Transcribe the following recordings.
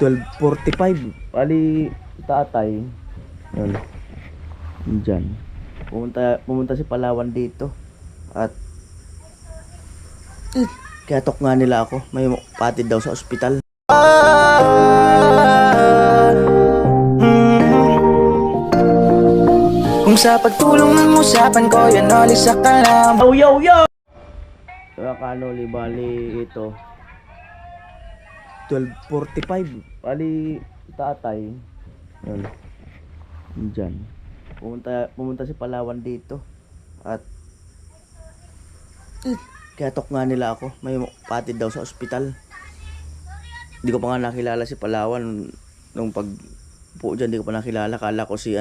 12:45. Bali, tatay. Yun. Diyan. Pumunta si Palawan dito. At katok nga nila ako. May patid daw sa ospital. Kung sa pagtulong ng usapan ko, yan alis sa kalam. Yo, yo, yo! Kaya kanoli, bali ito 12:45. Bali, tatay. Yun. Diyan. Pumunta si Palawan dito. At katok nga nila ako. May patid daw sa ospital. Hindi ko pa nga nakilala si Palawan. Nung pag po dyan, hindi ko pa nakilala. Kala ko si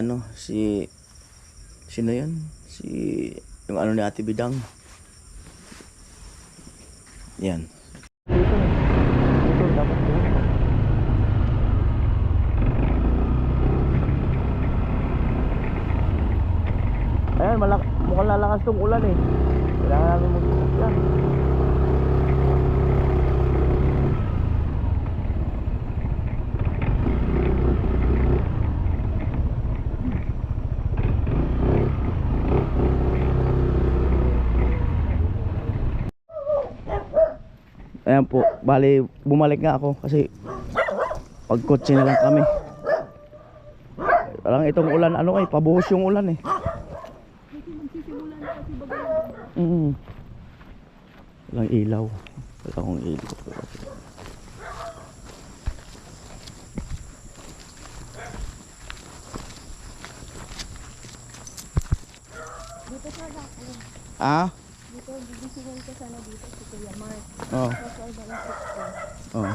sino yun? Yung ano ni Ate Bidang. Yan. Ayan, mukhang lalakas tong ulan eh. Kailangan namin mag-ulan. Ayan po, bali bumalik nga ako kasi pagkotse na lang kami. Parang itong ulan, pabuhos yung ulan eh. Walang ilaw. Wala akong ilaw. Dito sa ako. Ah? Dito, bibisigan ko sana dito si Kuya Mark. Oo. Kasi ay ba Oo.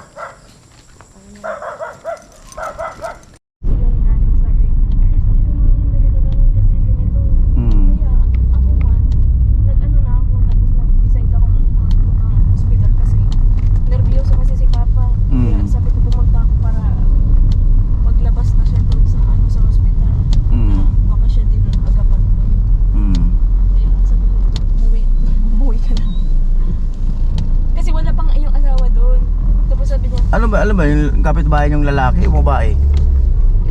yung ano sabi, alis dito mo yung ganito-ganon kasi ganito. Kaya ako man, nag-ano na ako, tapos nag-decide ako mag-punta ng hospital kasi nervyoso kasi si Papa. Kaya sabi ko pumunta ako para maglabas na siya doon sa sa hospital. Baka siya din agapan doon. Kaya sabi ko, umuwi ka na. Kasi wala pang yung asawa doon. Tapos sabi niya, Ano ba yung kapitbahay yung lalaki o babae?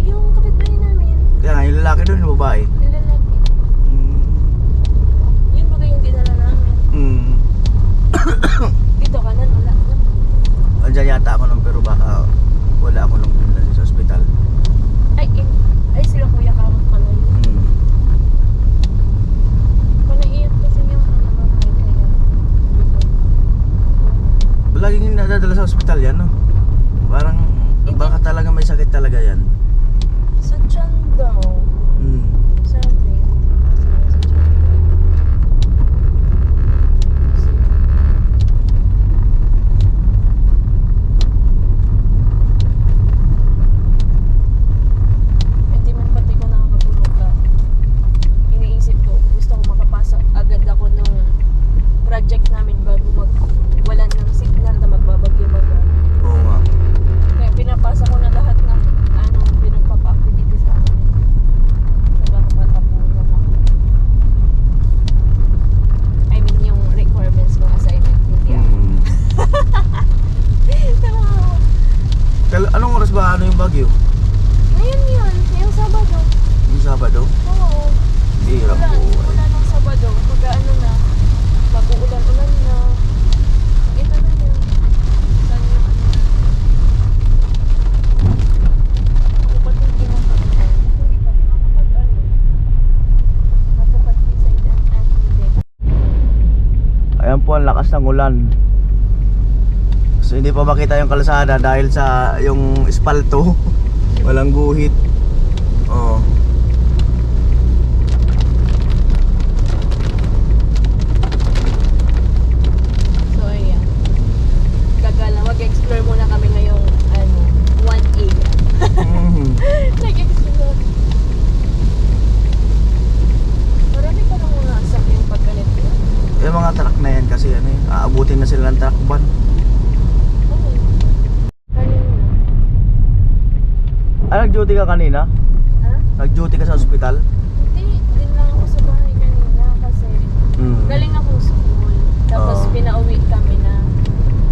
yung kapitbahay namin, Kaya nga yung lalaki doon yung babae. yung lalaki. Yun ba yung dinala namin? Dito ka na, wala na. Andiyan yata ako nung pero baka wala ako nung dinala sa ospital. Ay sila Kuya Kamot pala yun. Panaiyak kasi yung Laging nadadala sa ospital yan, no? Parang baka talaga may sakit talaga yan. sa tiyan daw. Sabi. Sa tiyan. Hindi man pati ko nakakatulog ka. Iniisip ko, gusto ko makapasok agad ako nung project namin bago magwalan ng signal na magbabagyo baga. Oo nga. Kaya pinapasa ko na lahat ng pinagpapa-activity sa akin. Bago matapunan ako. I mean, yung requirements ng assignment, hindi ako. Anong oras ba yung bagyo? Ngayon yun, yung Sabado. Yung Sabado? Oo. Hirap po. Wala ng Sabado. Mag-ano na. Mag-uulan-ulan na. Ito na yun. Saan yung ano. Ako pati hindi makakapag-ano. Hindi pati makakapag-ano. Nakapag-decide ang activity. Ayan po ang lakas ng ulan. So hindi pa makita yung kalsada dahil sa yung espalto. Walang guhit. Oo. So ayan. Gagala, mag-explore muna kami ngayong 1A. Nag-explore. Marami pa na muna asak yung pagganito. Yung mga truck na yan kasi aabutin na sila ng truck ban. Oo. Kanina. Nag-duty ka kanina? Ha? Nag-duty ka sa ospital? Hindi, din lang ako sa bahay kanina kasi galing akong school. Tapos pinauwi kami na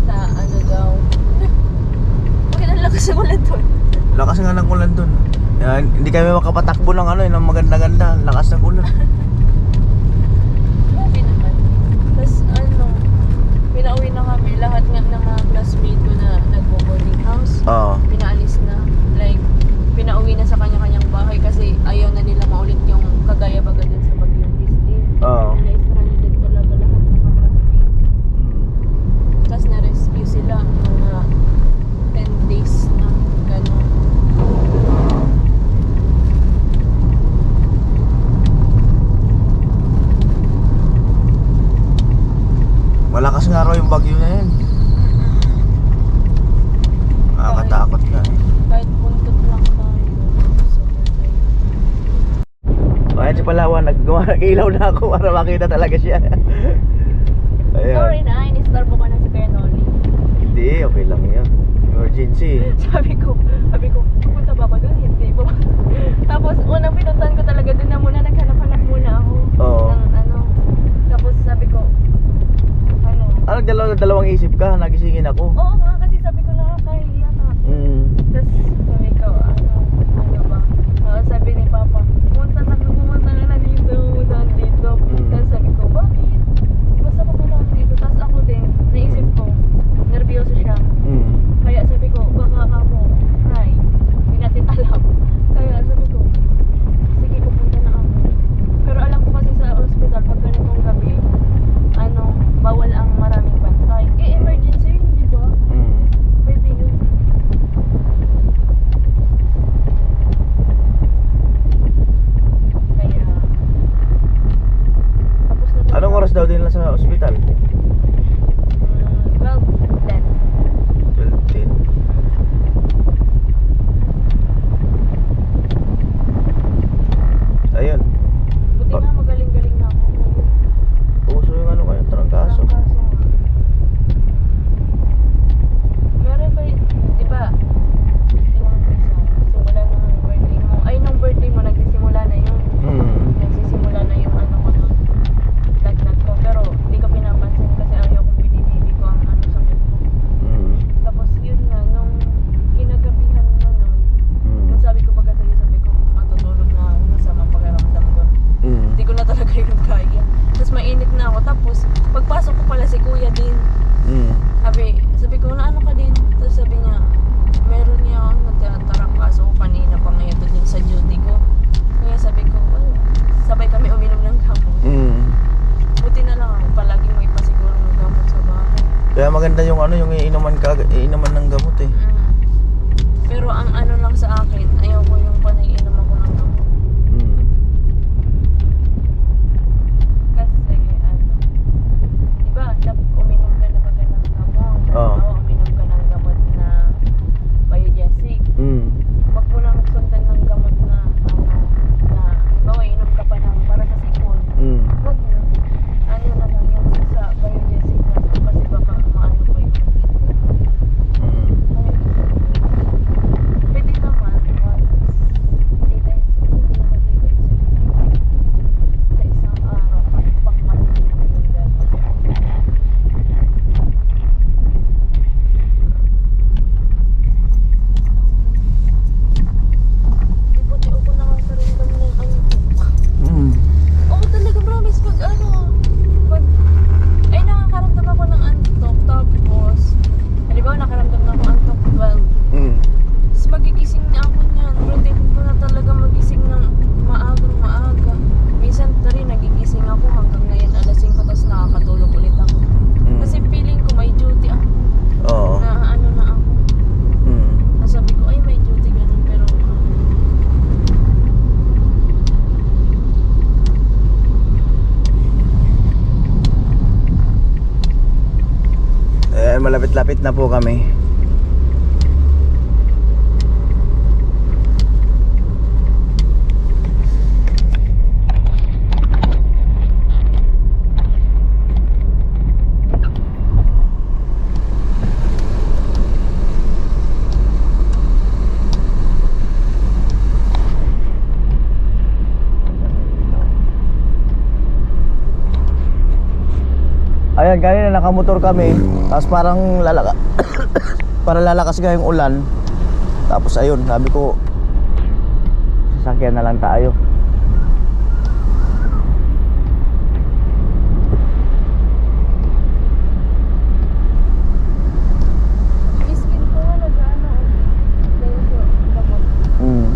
sa ano daw. Bakit ang lakas ng ulan doon. Lakas nga ng ulan dun. Yan, hindi kami makapatakbo ng ano, ng maganda-ganda. Lakas ng ulan. Grabe naman. Tapos ano, pinauwi na kami. Lahat nga ng mga classmate ko na nagbo-boarding house. Oo. Pinaalis na. Like, pinauwi na sa kanya-kanyang bahay kasi ayaw na nila maulit yung kagaya baga dun sa Bagyong Disney. Oo. Na-stranded talaga lahat ng mga classmate. Tapos na-rescue sila mga 10 days na gano'n. Malakas nga raw yung bagyo na yun. Nakakatakot nga eh. Kahit buntot lang tayo. Ayan si Palawan, nag-ilaw na ako para makita talaga siya. Sorry Ayan. na, inistorbo ko na si Kuya Noli. Hindi, okay lang yun. Emergency. Sabi ko, pupunta ba ako doon? Hindi po. Tapos, unang pinuntahan ko talaga doon na muna, naghanap-hanap muna ako. Oo. Ng ano. Tapos sabi ko, Ano, dalawang isip ka, nagisingin ako. oo nga, kasi sabi ko nakakahiya ka. Tapos sabi ko, ano ba? Sabi ni Papa, pumunta na dito, dito. Tapos sabi ko, bakit? Basta pumunta na dito. Tapos ako din, naisip ko, nervyoso siya. Kaya sabi ko, baka ako, hindi natin alam. Kaya sabi ko, sige, pupunta na ako. Pero alam ko kasi sa hospital, pag ganitong gabi, bawal ang maraming bantay. Emergency, di ba? Pwede yun. Kaya, tapos na to. Anong oras daw din lang sa ospital? 12:10. 12:10. Ayun. Buti nga magaling-galing na ako ngayon. Puso yung ano kayo, trangkaso. Trangkaso nga. Meron ba di ba? Ilang isa? Simula nung birthday mo. Ay, nung birthday mo, nagsisimula na yun. Nagsisimula na yung ano ko nun. Lagnat ko. Pero, hindi ko pinapansin kasi ayaw kong binibili ko ang ano sakit ko. Tapos, yun nga, nung kinagabihan na nun, nung sabi ko baga sa'yo, sabi ko, matutulog na ako, masamang pakiramdam ko. Hindi ko na talaga yun kaya. Tapos mainit na ako. Tapos pagpasok ko pala si Kuya din. Sabi ko, na ano ka din? Tapos sabi niya, meron niya ako nagtatarangkaso ko kanina pa ngayon doon sa duty ko. Kaya sabi ko, sabay kami uminom ng gamot. Buti na lang ako, palaging may pasiguro ng gamot sa bahay. Kaya maganda yung ano, yung iinuman ng gamot eh. Pero ang ano lang sa akin, ayaw ko yung panaiinom ako ng gamot. Kasi diba, uminom ka na ba ng gamot? Oo. Uminom ka ng gamot na biogesic. Wag mo nang sundan ng gamot na diba, inom ka pa ng para sa sipon. Wag na. Ano na lang yung sa biogesic na kasi baka maano pa yung pwede naman once 3 times a day, hindi naman 3 times a day. Sa isang araw, pang-monthly yung gano'n. Di puti ako nakakaramdam ng antok. Oo talaga, promise, ay nakakaramdam ako ng antok. Tapos, halimbawa nakaramdam na ako antok 12. Tapos magigising na ako niyan. Routine ko na talaga magising ng maaga. Minsan na rin nagigising ako hanggang ngayon alas 5 tapos nakakatulog ulit ako. Kasi feeling ko may duty ako. Oo. Na ano na ako. Nasabi ko ay may duty ganun pero Malapit-lapit na po kami. Ayan, kanina nakamotor kami. Tapos parang lalakas nga yung ulan. Tapos ayun, sabi ko sasakyan na lang tayo. Yung skin ko nga nag-ano. Dahil sa gamot. Mm.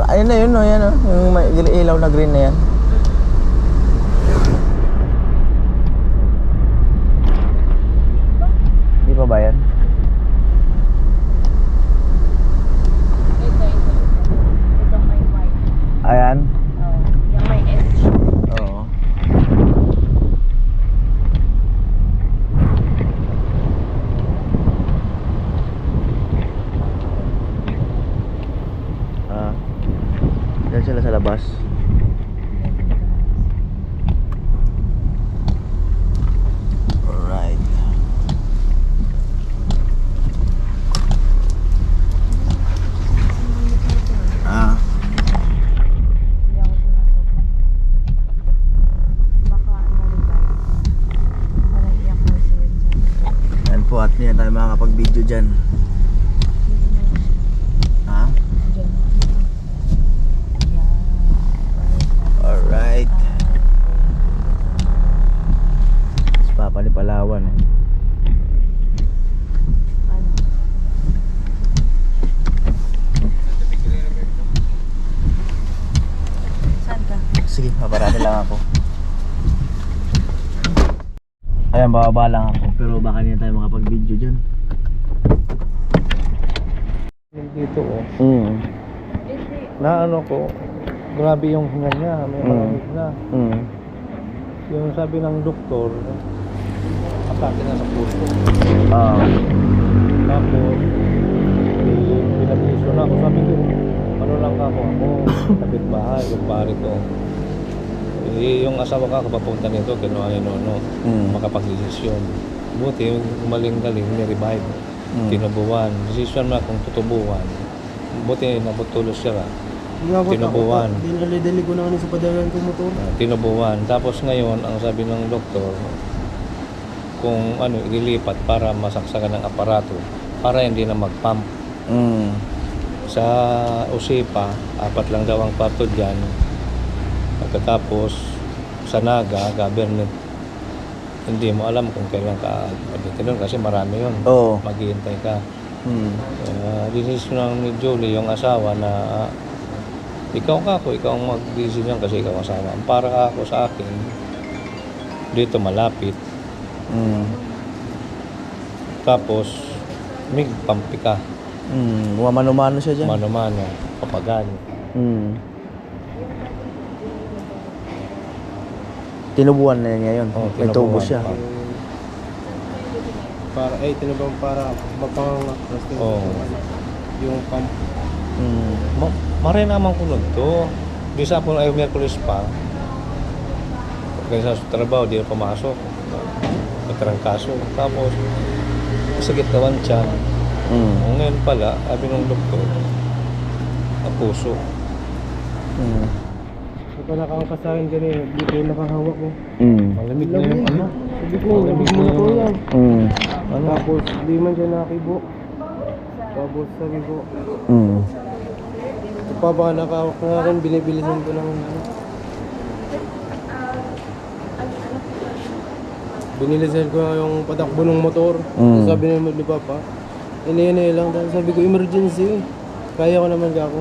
Ayun na yun, no, yan, no? Yung may ilaw na green na yan. Di pa ba yan? Ito. Itong may white. Ayan. Oh, yung may edge. Oo. Diyan sila sa labas. Alright. Hindi ako sinasagot. Baka ano revive. Parang iyak mo sila dyan. Yan po at niya tayo makakapag-video dyan. Ha? Dyan. Yan. Alright. Mas Papa ni Palawan. Ano? Saan ka? Sige, maparati lang ako. Ayan, bababa lang ako. Pero baka niya tayo makapag-video dyan. Dito oh, Mm. Hindi. na ano ko, grabe yung hinga niya, may malamig na. Mm. Yung sabi ng doktor, atake na sa puso. Ah. Tapos, pinabisyo na ako. Sabi ko, ano lang ako, kapit bahay, yung pare ko. Yung asawa ka, papunta nito, kinuha ni Nono, makapag-desisyon. Buti, yung maling-galing, ni-revive. Tinubuan. Desisyon na kung tutubuan. Buti, nabutulos siya. Tinubuan. Dinali-dali ko na sa padalan ko motor. Tinubuan. Tapos ngayon, ang sabi ng doktor, kung ano, ililipat para masaksakan ng aparato, para hindi na mag-pump. Mm. Sa Usipa, 4 lang daw ang kwarto dyan. Pagkatapos, sa Naga, government, hindi mo alam kung kailan ka pagdating doon kasi marami yun. Oo. Maghihintay ka. Mm. Decision ni Julie, yung asawa, na ikaw ang mag-decision kasi ikaw ang asawa. Para ako sa akin, dito malapit. Mm. Tapos, may pampi ka. Mm. Mano-mano siya dyan. Mano-mano, papagan. Mm. Tinubuan na niya yun. Oh, May tubo siya. Para tinubang para mapangangak Oo. yung pump. Mm. Maray naman kunod to. Bisa po ay Merkulis pa. Kaya sa trabaho, di na pumasok. Nagtrangkaso. Tapos, sakit kawan siya. Mm. Ngayon pala, sabi ng doktor, ang puso. Mm. Kapag nakangkas sa akin ganyan, dito yung nakahawak ko. Mm. Malamig na yung ano. Sabi ko, lamig mo na ko yan. Mm. Tapos, di man siya nakibo. Tapos sabi ko, Mm. pa baka nakahawak na akin, binibilisan ko ng ano. Binilisan ko yung patakbo ng motor. Mm. Sabi naman ni Papa, ini lang. Tapos sabi ko, emergency. Kaya ko naman ako.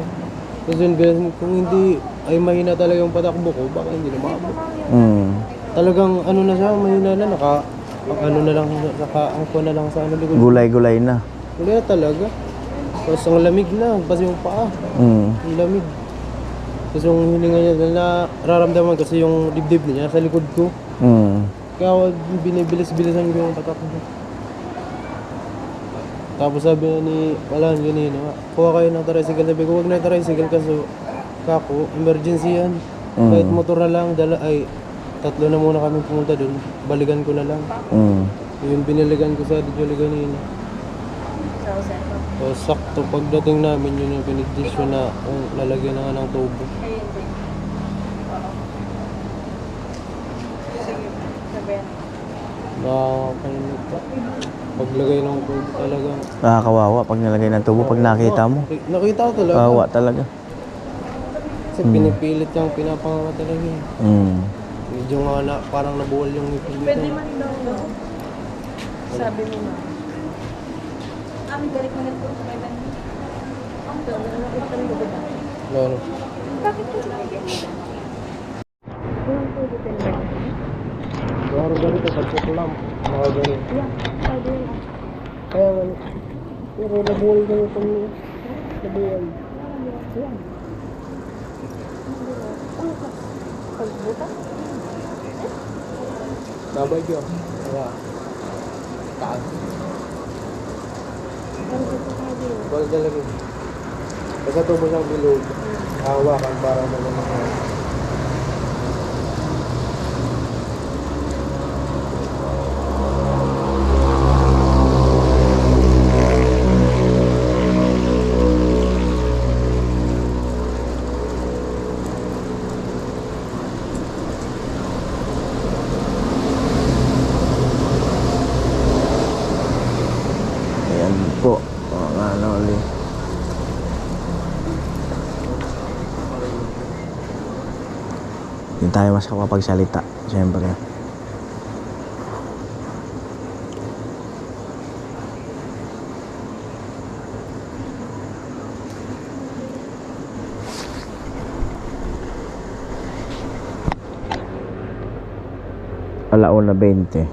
Tapos yun, ganun, kung hindi ay mahina talaga yung patakbo ko, baka hindi na maabot. Mm. Talagang ano na siya, mahina na, ano na lang, nakaangko na lang sa ano likod. Gulay-gulay na. Wala na talaga. Tapos ang lamig na, kasi yung paa, Mm. ang lamig. Tapos yung hininga niya, nararamdaman kasi yung dibdib niya sa likod ko. Mm. Kaya binibilis-bilisan ko yung patakbo. Tapos sabi ni Palan ganina, kuha kayo ng tricycle. Sabi ko, huwag na tricycle kasi kako, emergency yan. Mm. Kahit motor na lang, tatlo na muna kami pumunta dun. Balikan ko na lang. Mm. Yung biniligan ko sa Dijoli ganina. So, sakto pagdating namin yun yung pinidisyon na lalagyan na nga ng tubo. ba yan? Nakakalimutan pa. Paglagay ng tubo talaga. Nakakawawa pag nilagay ng tubo pag nakita mo. Nakita ko talaga. Kawawa talaga. Kasi pinipilit yung pinapanganga talaga eh. Mm. Medyo nga na, parang nabuwal yung ngipin dito. Pwede man daw, no? Sabi mo na. Ang galit mo nito, may band. Ang galit mo nito, Lalo. bakit ko siya ganyan? Walang tubo talaga. Garo ganito, pagkak lang. Mga ganito. Yeah, sabi yun. Kaya nga, pero nabuwal yung ngipin niya. Nabuwal. Yan. Pagbutas? Nabay yun. Kaya, taas. Ang gusto ko yun. Bal talaga. Basta tubo siyang bilog. Hawakan para magandang. Ayan po. Mga ano ulit. Hindi tayo mas makapagsalita. Siyempre. Alauna 20.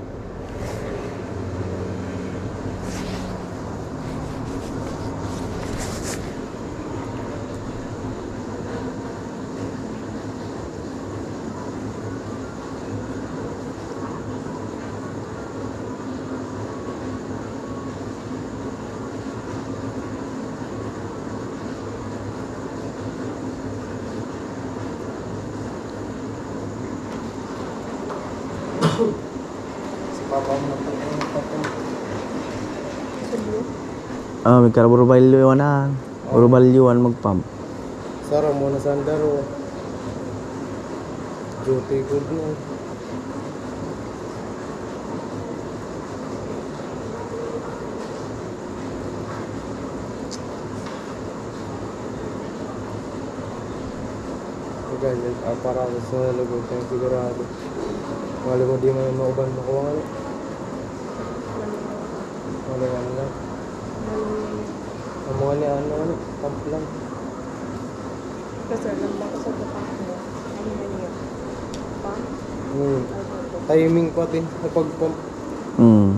Si Papa mo na pagkakataon. Ah, may karburubalyo na. Burubalyuan mag-pump. Sara mo na sandaro. Duty good na. Guys, para sa lugar tayo sigurado. Wala mo di mo yung mauban makuha nga. Wala nga lang. Ang mga niya ano, pump lang. Kasi alam ba ko sa bukang mo? Ano na niya? Pump? Timing patin sa pag-pump. Mm.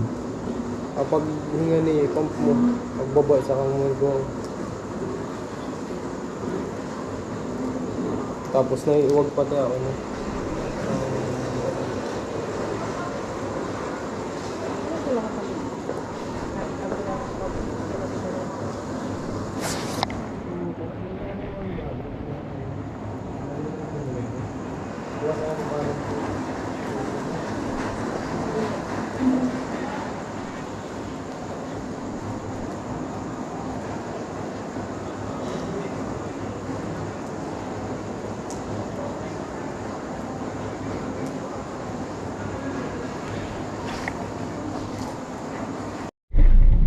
Kapag hinga ni pump mo, pagbaba sa kang mo. Tapos na iwag pati ako no. Wala ka pa rin.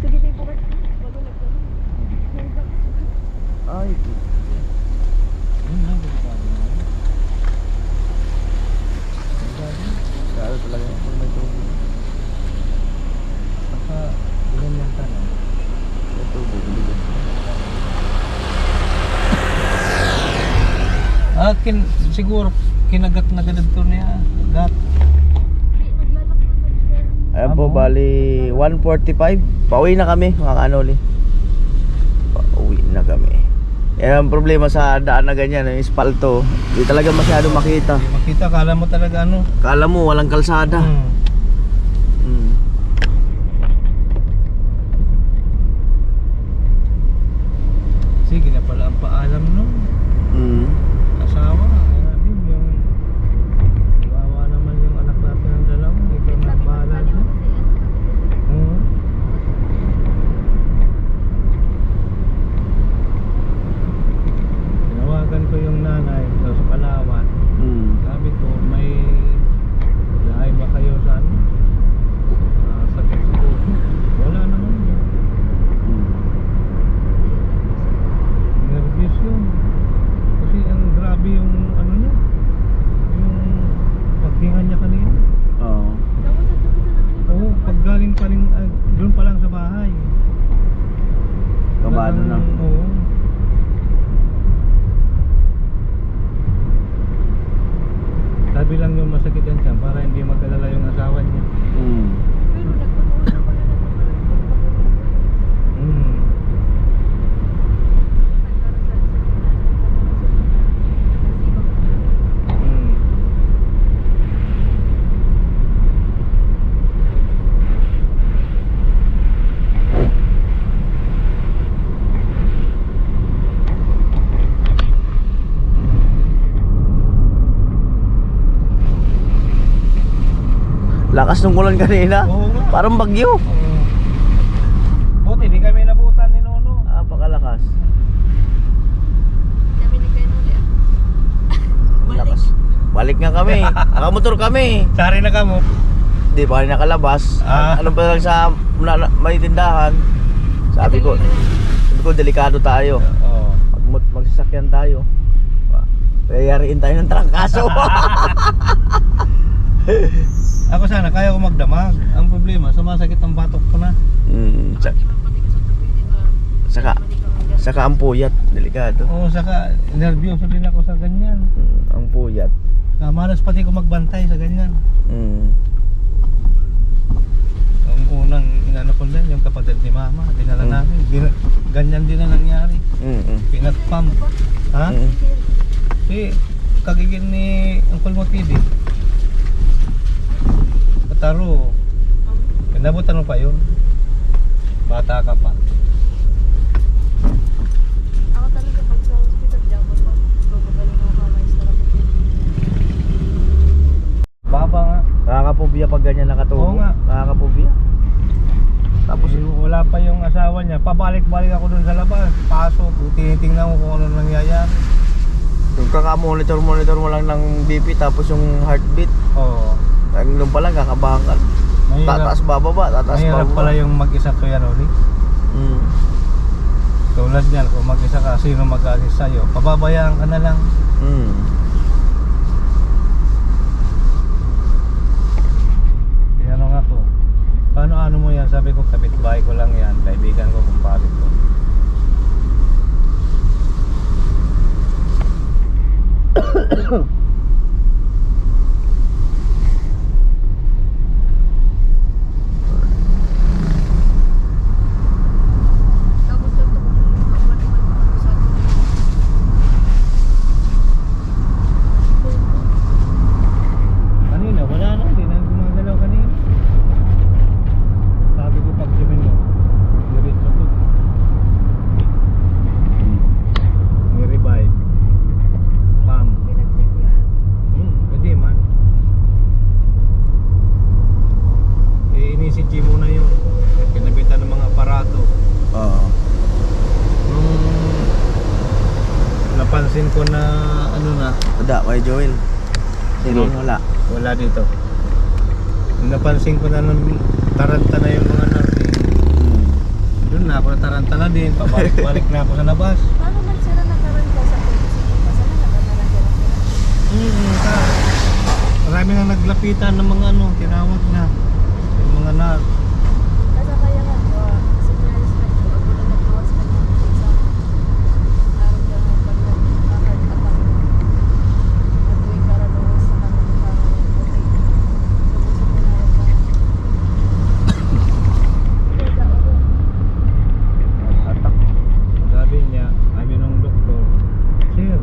Sige, tayo po kayo. Bago nagkaroon. Ay. Kaya talaga yung may tubig. Baka ganyan ka na. May tubig. Bilis. Siguro kinagat na ganun to niya. Gat. Ayan po, bali 1:45. Pauwi na kami, mga kanoli. Pauwi na kami. Yan ang problema sa daan na ganyan, yung espalto. Hindi talaga masyado makita. Hindi makita, kala mo talaga ano. Kala mo walang kalsada. Mm. Sige na pala ang paalam nun. Mm. Asawa, grabe yung iwawa naman yung anak natin ng dalawa. Ikaw na bahala dun. Tinawagan ko yung nanay sa Palawan. Mm. Sabi ko, may lahay ba kayo sa ano? pa rin, doon pa lang sa bahay. Kabado na. Oo. Sabi lang yung masakit yan siya para hindi mag-alala yung asawa niya. Mm. Pero nagpapakausap pala na Mm. Mm. Lakas ng ulan kanina. Oo nga. Parang bagyo. Buti di kami nabutan ni Nono. Napakalakas. Kami nagkain ulit. Lakas. Balik nga kami. Nakamotor kami. Sari na kamo. Hindi pa rin nakalabas. Ah. Ano pa lang sa may tindahan. Sabi ko delikado tayo. Oo. Magsasakyan tayo. Kayariin tayo ng trangkaso. Ako sana kaya ko magdamag. Ang problema, sumasakit ang batok ko na. Saka ang puyat, delikado. Oo, saka nervyoso din ako sa ganyan. Ang puyat. Malas pati ko magbantay sa ganyan. Mm. Ang unang inano ko lang, yung kapatid ni Mama, dinala namin. Ganyan din na nangyari. Pinat-pump. Ha? Mm. Si kagigin ni Uncle Mapidi. Pataro. Nabutan mo pa yun. Bata ka pa. Ako talaga pag sa hospital, di ako pa. Babagaling ako kamay sa rapid. Baba nga. Nakakapobia pag ganyan nakatubo. Oo nga. Nakakapobia. Tapos Wala pa yung asawa niya. Pabalik-balik ako dun sa labas. Pasok. Tinitingnan ko kung ano nangyayari. yung kakamonitor mo lang ng BP tapos yung heartbeat. Oo. Doon pa lang kakabahan ka. Tataas bababa, tataas Mahirap bababa. pala yung mag-isa Kuya Rolly. Mm. Tulad niyan, kung mag-isa ka, sino mag-assist sa'yo? Pababayaan ka na lang. Mm. Tinanong ako, paano mo yan? Sabi ko, kapitbahay ko lang yan. Kaibigan ko, kumpare ko. Tapos ito, naman sa atin. Kanina, wala na. Hindi na gumagalaw kanina. Sabi ko, pag sabihin mo, diretso to. Ni-revive. Pam. Pinag-CPR. Hindi man. Ini-ECG muna yun. Kinabitan ng mga aparato. Oo. Nung napansin ko na ano na, Wala, kay Joel. Sino Hindi. wala? wala dito. Nung napansin ko na nung taranta na yung mga natin. Mm. Doon na ako nataranta na din. Pabalik-balik na ako sa labas. Paano man sila nakaranta sa police? Masama na nakaranta na sila. Marami na naglapitan ng mga ano, tinawag na. Yung mga nurse. Nasa kaya nga, signalis na ito, ako na nagkawas ka na sa araw ka na pag nag-heart attack. Nag-uwi ka rin daw sa kanilang pangalan. Tapos ako na rin pa. Kaya ako, Atak. Sabi niya, sabi nung doktor, Sir,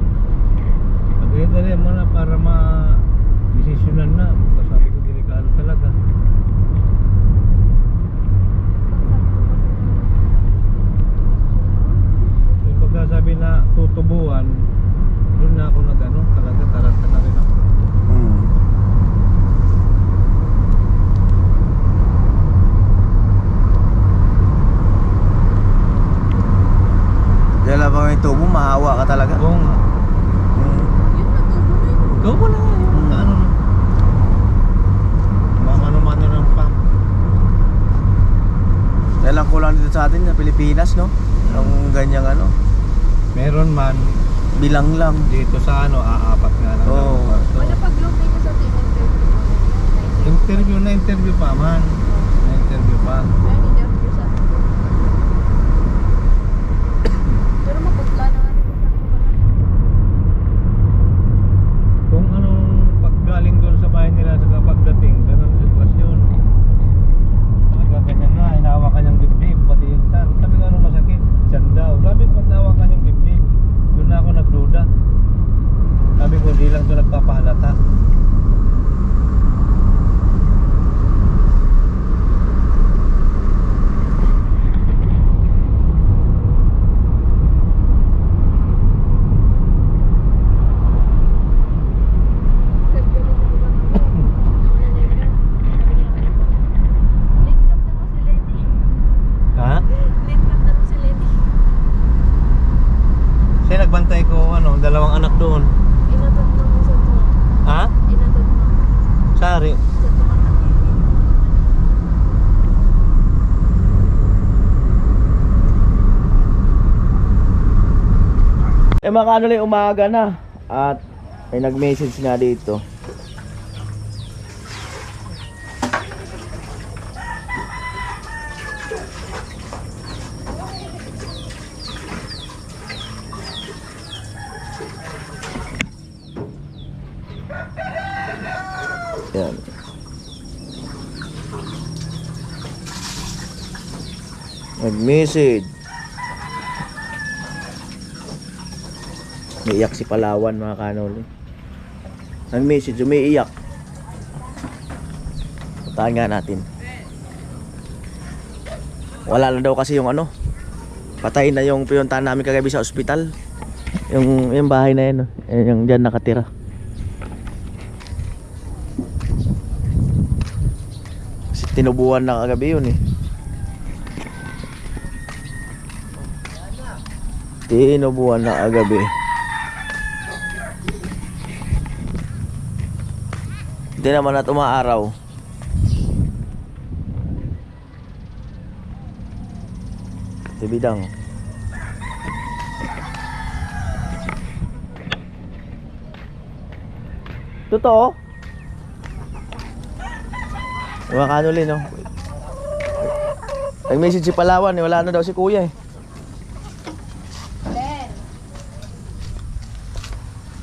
mag-edere mo na para ma-desisyonan na. Sabi ko, delikado talaga. Yung pagkasabi na tutubuan, doon na ako nag-ano, talaga taranta na rin ako. Mm. Dahil habang may tubo, mahawa ka talaga. Oo nga. Mm. yun na, tubo na yun. Ikaw mo na nga yung ano na. Mamano-mano ng pump. Dahil ang kulang dito sa atin sa Pilipinas, no? Ang ganyang ano, Meron man, bilang lang. dito sa ano, aapat nga lang. Oo. ang kwarto. Wala pag-look na sa team interview mo na. Interview pa man. Na-interview pa. ba? Ay, ninervyo sa akin. Pero mapagla na nga rin sa akin. Kung anong paggaling doon sa bahay nila sa pagdating, ganun ang sitwasyon. Talaga ganyan na, hinahawakan niyang dibdib, pati yung tiyan. Sabi nga anong masakit? Tiyan daw. Sabi ko, pag nahawakan yung dibdib, doon na ako nagduda. Sabi ko, di lang doon nagpapahalata. Ha? Siya nagbantay ko, dalawang anak doon. Ha? Sari. Mga kanuli, umaga na. At may nag-message nga dito. Yan. Nag-message. Umiiyak si Palawan, mga kanoli. Nag-message, umiiyak. Puntahan nga natin. Wala na daw kasi yung patay na yung pinuntahan namin kagabi sa ospital. Yung bahay na yun, yung dyan nakatira. Kasi tinubuhan na kagabi yun eh. Tinubuhan na kagabi. Hindi naman na umaaraw. Tibidang. Totoo? Mga kanuli, no? Nag-message si Palawan, wala na daw si kuya eh.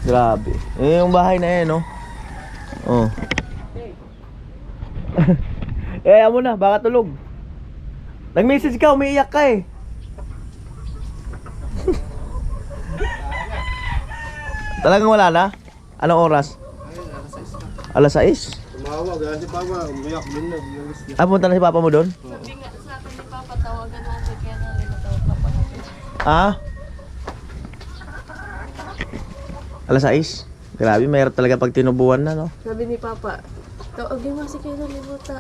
Grabe. Yung bahay na yan, no? Oh. Mo na, baka tulog. Nag-message ka, umiiyak ka eh. Talagang wala na? Anong oras? Alas 6. Tumawag, si Papa, umiyak din na. Punta na si Papa mo doon? Sabi nga sa akin ni Papa, tawagan natin kaya nalimatawag Papa natin. Alas 6? Grabe, mayroon talaga pag tinubuan na, no? Sabi ni Papa, tawagin mo si kaya nalimuta.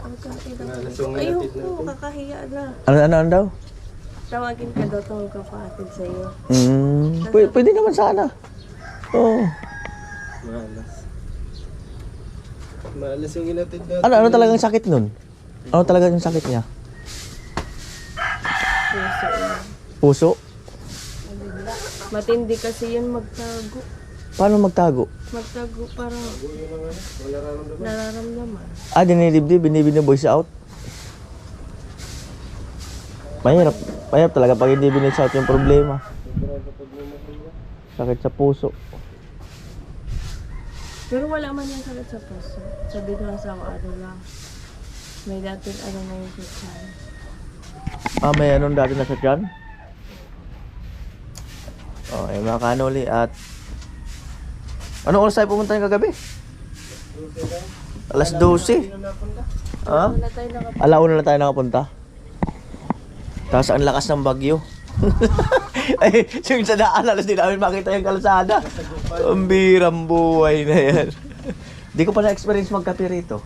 Ayoko, kakahiya na. Ano daw? Tawagin ka daw itong kapatid sa iyo. Pwede naman sana. Oo. Malas yung inatid natin. Ano talagang sakit nun? Ano talaga yung sakit niya? Puso? Matindi kasi yun magtago. Paano magtago? Magtago parang nararamdaman. Dinidibdib, binibini-voice out. Mahirap talaga pag hindi binis out yung problema. Sakit sa puso. Pero wala man yung sakit sa puso. Sabi ko lang sa ako, lang. May dating na yung kitchen. May anong dati na sa tiyan? Mga kanoli at anong oras tayo pumunta yung kagabi? Alas 12. Wala tayo nakapunta. Alauna na tayo nakapunta. Tapos ang lakas ng bagyo. Ay, yung sa daan, alas di namin makita yung kalsada. Ang birang buhay na yan. Di ko pa na-experience magkape rito.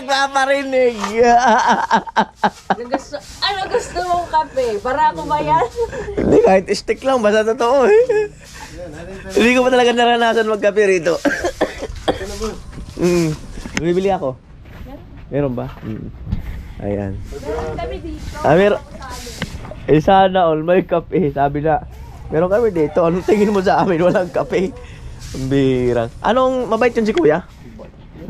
Nagpaparinig! Ano gusto mong kape? Para ako ba yan? Hindi, kahit stick lang, basta totoo eh. Hindi ko pa talaga naranasan magkape rito. Bibili ako. Meron ba? Ayan. Meron kami dito. Meron. Sana all may kape. Sabi na, meron kami dito. Anong tingin mo sa amin? Walang kape. Ang birang. Anong mabait yun si kuya?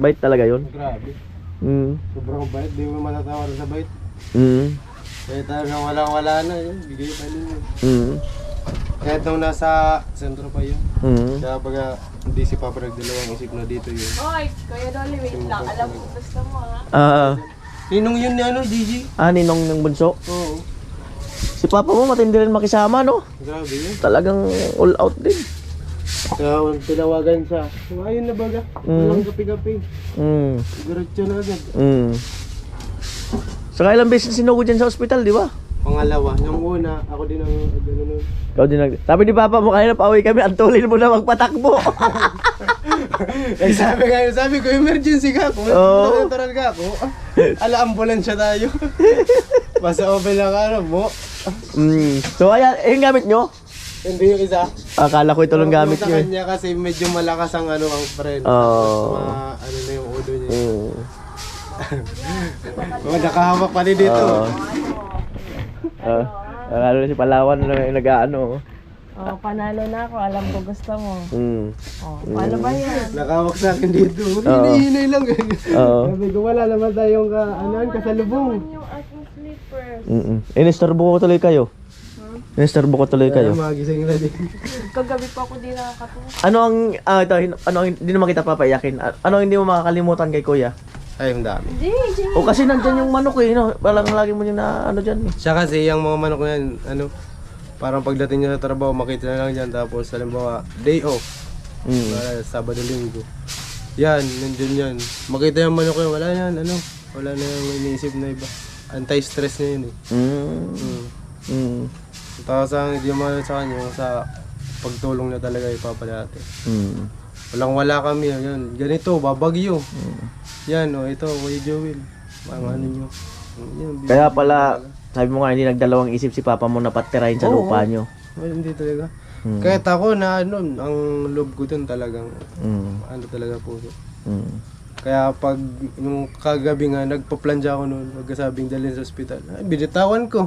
Bait talaga yun? Grabe. Sobrang bait, di mo matatawar sa bait. Kaya talagang wala na yun, bigay pa rin yun. Kahit nung nasa sentro pa yun. Kaya baga, hindi si Papa nagdalawang isip na dito yun. Oy, Kuya Dolly, wait lang. Alam ko gusto mo ha. Ninong yun ni ano, Gigi? Ninong ng bunso. Oo. Si Papa mo matindi rin makisama, no? Grabe yun. Talagang all out din. Kaya tinawagan siya. Ayun na baga. Walang gapi-gapi. Diretso na agad. Saka ilang beses sinugo dyan sa ospital, di ba? Pangalawa, nung una, ako din ang gano'n. Ikaw din sabi ni Papa mo, kaya na pauwi kami, antulin mo na magpatakbo. Eh sabi ko, emergency ka ako. Oo. Natural ka ako. Ambulansya tayo. Basta open lang ka mo. So ayan, yung gamit nyo? Hindi yung isa. Akala ko ito lang gamit Yung nyo sa kanya kasi medyo malakas ang ang friend. Oo. Ano na yung ulo niya. Nakahawak pa din dito. Akala na si Palawan na nag-ano. Oh, panalo na ako. Alam ko gusto mo. Oh, paano ba yan? Nakahawak sa akin dito. Hinihinay lang. Sabi ko, wala naman tayong kasalubong. Yung aking slippers. Inistorbo ko tuloy kayo. Inistorbo ko tuloy kayo. Magising na din. Kagabi pa ako di nakakatulog. Ano ang, ano ang, hindi naman kita papayakin. Ano ang hindi mo makakalimutan kay Kuya? Ay, ang dami. O kasi nandyan yung manok eh, no? Walang lagi mo yung na, ano dyan eh. Siya kasi, yung mga manok na yan, parang pagdating niya sa trabaho, makita na lang dyan. Tapos, halimbawa, day off. Para Sabado, Linggo. Yan, nandyan yan. Makita yung manok yan, wala yan, wala na yung iniisip na iba. Anti-stress na yun eh. Tapos ang hindi naman sa kanya, yung sa pagtulong na talaga ipapalate. Walang-wala kami, yan. Ganito, babagyo. Yan, ito, Kuya Joel. Mga ano nyo. Yan, Kaya pala, sabi mo nga hindi nagdalawang isip si Papa mo na patirahin sa Oo. lupa nyo. Hindi talaga. Kahit ako na ang loob ko dun talagang, talaga po. Kaya pag yung kagabi nga, nagpa-plan ako noon, magkasabing dalhin sa ospital. Ay, binitawan ko.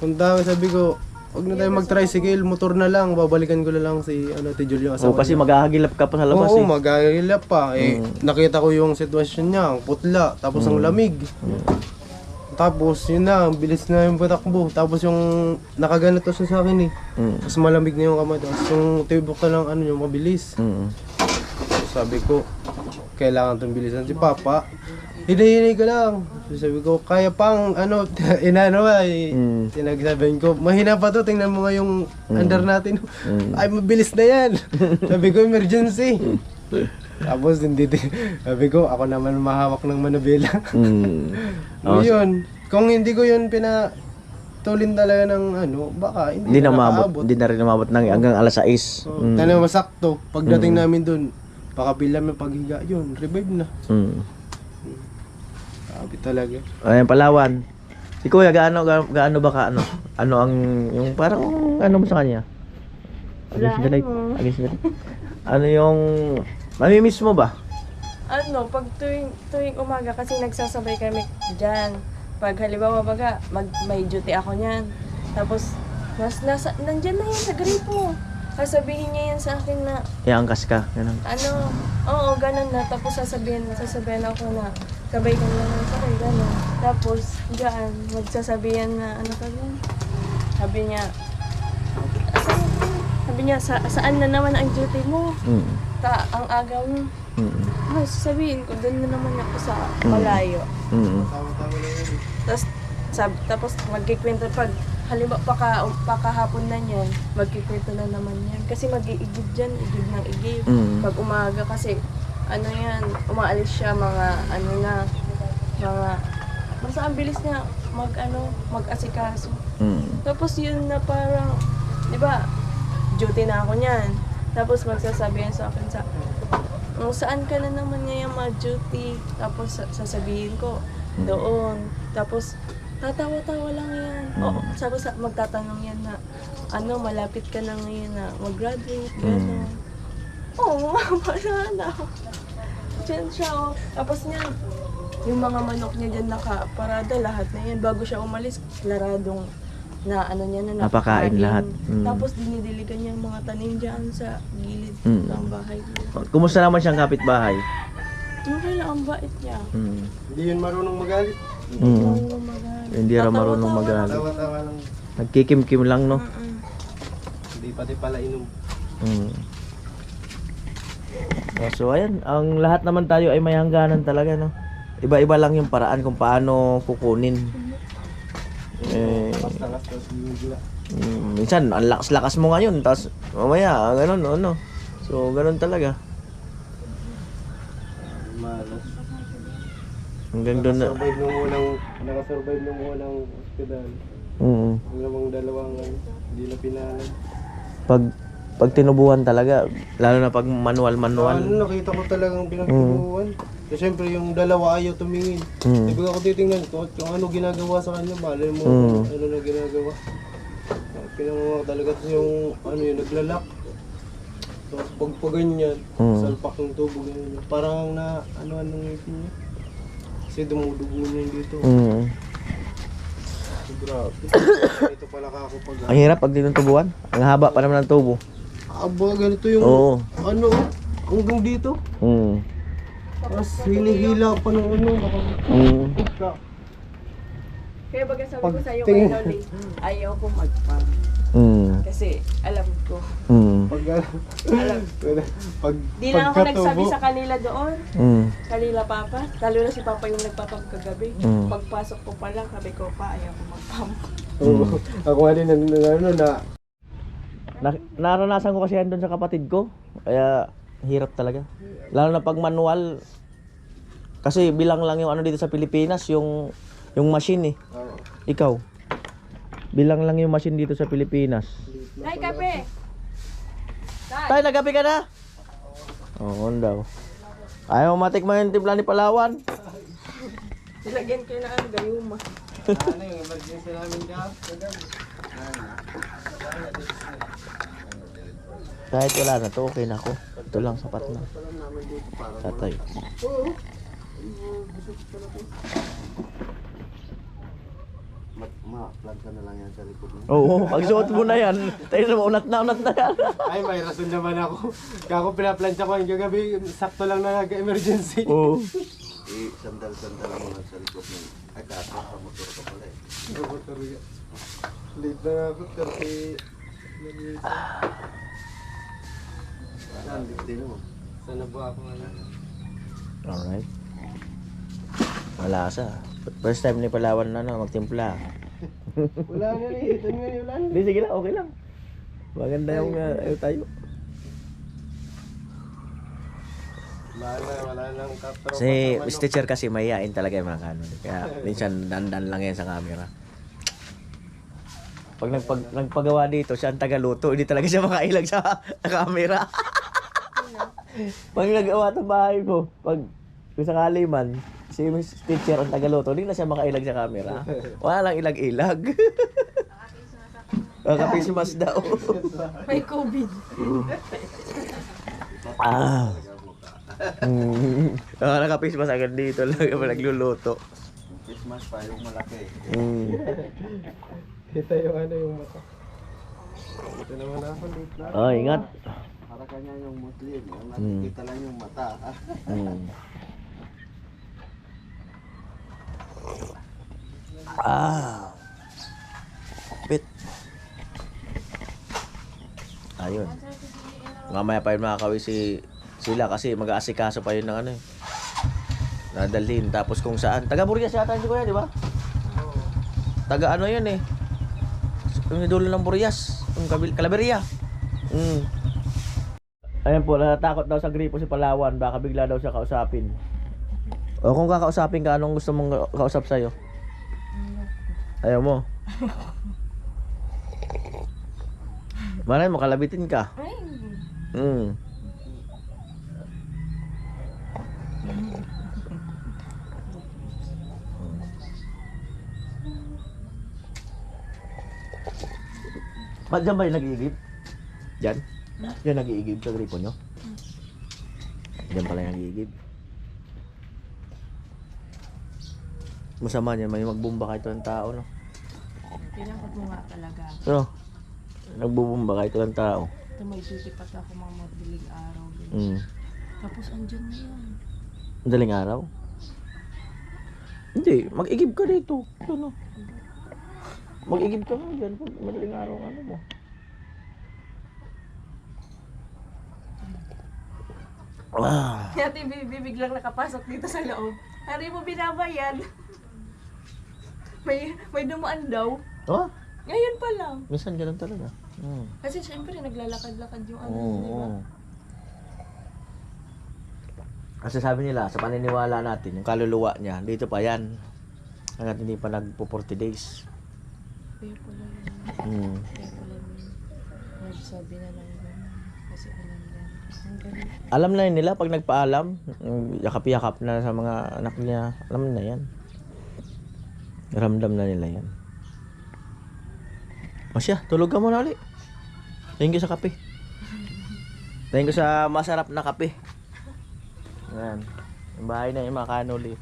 Punta ako, sabi ko, huwag na tayo mag-tricycle, motor na lang, babalikan ko na lang si Tijol yung asawa. Kasi maghahagilap ka pa sa labas Oo, eh. magagilap pa. Nakita ko yung sitwasyon niya, ang putla, tapos ang lamig. Tapos yun na, ang bilis na yung patakbo. Tapos yung nakaganito siya sa akin eh. Tapos malamig na yung kamay. Tapos yung tibok na lang yung mabilis. Sabi ko, kailangan itong bilisan si Papa. Hinay-hinay ka lang. Sabi ko, kaya pang tinagsabihin ko, mahina pa to, tingnan mo nga yung under natin. Ay, mabilis na yan. Sabi ko, emergency. Tapos sabi ko, ako naman mahawak ng manubela. Yun, kung hindi ko yun pinatulin talaga ng baka hindi na makaabot. Hindi na rin umabot ng hanggang alas 6. Tanong masakto, pagdating namin dun, pakapila may paghiga, yun, revive na. Sabi talaga. Ayan, Palawan. Si Kuya, gaano ba ka, ano ang, yung parang, ano mo sa kanya? Against the light. Against the light. Ano yung, mamimiss mo ba? Pag tuwing umaga kasi nagsasabay kami dyan. Pag halimbawa baga, may duty ako niyan. Tapos, nandyan na yan sa gripo. Sasabihin niya yan sa akin na, Iangkas ka, ganun. oo, ganun na. Tapos sasabihin ako na, sabay ka na lang sakay, ganun. Tapos, dyan, magsasabihan na, sabi niya, saan na naman ang duty mo? Ang agaw mo. Sasabihin ko, doon na naman ako sa malayo. Tapos magkikwento pag halimbawa pakahapon na niyan, magkikwento na naman yan. Kasi mag-iigib dyan, igib ng igib. Pag umaga kasi, umaalis siya basta ang bilis niya mag-asikaso. Tapos yun na parang, di ba, duty na ako niyan. Tapos magsasabihin sa akin saan ka na naman ngayon ma-duty? Tapos sasabihin ko, doon. Tapos tatawa-tawa lang yan. Tapos magtatanong yan na, malapit ka na ngayon na mag-graduate, gano'n. Mama, sana. Diyan siya, Tapos niya, yung mga manok niya dyan nakaparada, lahat na yan. Bago siya umalis, klaradong napakain lahat. Tapos dinidiligan niya yung mga tanim dyan sa gilid ng bahay. Kumusta naman siyang kapitbahay? Okay lang, ang bait niya. Hindi yun marunong magalit. Hindi ra marunong magalit. Tawa-tawa lang. Nagkikim-kim lang, no? Hindi pati pala inom. So ayan, ang lahat naman tayo ay may hangganan talaga, no? Iba-iba lang yung paraan kung paano kukunin. Basta-basta tapos bigla. Minsan, ang lakas-lakas mo ngayon, tapos mamaya, ganun, ano. So, ganun talaga. Malas. Hanggang doon na. Nakasurvive nung unang hospital. Mm. Yung namang dalawang hindi na pinalan. Pag tinubuhan talaga, lalo na pag manual. Nakita ko talagang pinagtubuhan. So, siyempre yung dalawa ayaw tumingin. Ibig ako titingnan ko kung ano ginagawa sa kanya. Malay mo ano na ginagawa. Pinangawa talaga tapos yung ano yung naglalak. Tapos pag ganyan, salpak ng tubo ganyan. Parang na ano-ano ng ngipin niya. Kasi dumudugo niya dito. So, grabe. Ito pala ako pag Ang hirap pag tinutubuhan. Ang haba pa naman ng tubo. aba ganito yung Oo. ano hanggang dito. Tapos hinihila pa ng ano. Ka. Kaya baga sabi ko sa'yo Tingin. kay Loli, ayaw ko mag-farm. Kasi alam ko. Pag pag Di na ako nagsabi pagkatubo. sa kanila doon. Kanila papa. Lalo na si papa yung nagpapam kagabi. Pagpasok ko pa lang, sabi ko pa, ayaw ko mag-farm. Oo. Ako nga din ano na Naranasan ko kasi yan doon sa kapatid ko. Kaya hirap talaga. Lalo na pag manual. Kasi bilang lang yung ano dito sa Pilipinas, yung machine eh. Ikaw. Bilang lang yung machine dito sa Pilipinas. Nay, kape! Tay, nagabi ka na? Oo, daw. Ayaw matikman yung timpla ni Palawan. Nilagyan kayo na ang gayuma. ano yung emergency namin ka? Kahit wala na to, okay na ako. Ito lang, sapat na. Tatay. Ma-plug ka na lang yan sa likod mo. Oo, pagsuot mo na yan. Tayo na, unat na yan. Ay, may rason naman ako. Kako pinaplansya ko yung gagabi, sakto lang na nag-emergency. Oo. Sandal-sandal mo lang sa likod ng... Ay, kaso sa motor ko pala eh. Motor yan. Late na ako kasi... Saan, din mo. Sana ba ako nga lang? Alright. Malasa. First time ni Palawan na magtimpla. Wala nga eh, ito nga yun lang. Hindi, sige lang, okay lang. Maganda yung tayo. Wala nang kapro. Si teacher kasi mayayain talaga yung mga kanon. Kaya minsan dandan lang yan sa camera. Pag nagpagawa dito, siya ang tagaluto. Hindi talaga siya makailag sa camera. Pag nagawa ng bahay ko, pag kung sakali man, si teacher ang tagaluto, hindi na siya makailag sa camera. Wala lang ilag-ilag. Kapismas daw. May COVID. Nakapismas agad dito lang kapag nagluluto. Christmas pa yung malaki. Kita yung ano yung mata. Ito naman ako late na. Oh, ingat. Para kanya yung Muslim. Yung nakikita lang yung mata. Pit. Ayun. Mamaya pa yun makakawi sila kasi mag-aasikaso pa yun ng ano eh. Nadalhin. Tapos kung saan. Taga Burias yata yun si Kuya, di ba? Taga ano yun eh. Yung dulo ng Burias. Yung Calaveria. Ayan po, natatakot daw sa gripo si Palawan. Baka bigla daw siya kausapin. O kung kakausapin ka, anong gusto mong kausap sa'yo? Ayaw mo? Malay mo, kalabitin ka. Ay, Ba't dyan ba yung nag-iigib? Dyan? Dyan nag-iigib sa gripo nyo? Dyan pala yung nag-iigib. Masama niyan, may magbumba kahit ng tao, no? tinakot mo nga talaga. So, nagbubumba kahit ng tao. Ito may susi pa ako mga madaling araw. Mm. Tapos andyan na yan. Madaling araw? Hindi, mag-igib ka dito. Ano? Mag-igib ka nga dyan. Pag madaling araw, ano mo? Ah. Kaya Ate Bibi biglang nakapasok dito sa loob. Hari mo binabayan. May dumaan daw. Oh, Ngayon pa lang. minsan ganun talaga. Kasi syempre naglalakad-lakad yung ano, Oo. di ba? Kasi sabi nila, sa paniniwala natin, yung kaluluwa niya, dito pa yan. Hanggat hindi pa nagpo 40 days. Kaya pala yun. Kaya pala yun. Nagsabi na lang yun. Kasi alam yan. Ang galing. Alam na yun nila pag nagpaalam, yakap-yakap na sa mga anak niya, alam na yan. Ramdam na nila yan. O siya, tulog ka muna ulit. Thank you sa kape. Thank you sa masarap na kape. Yan. Yung bahay na yung mga kanuli.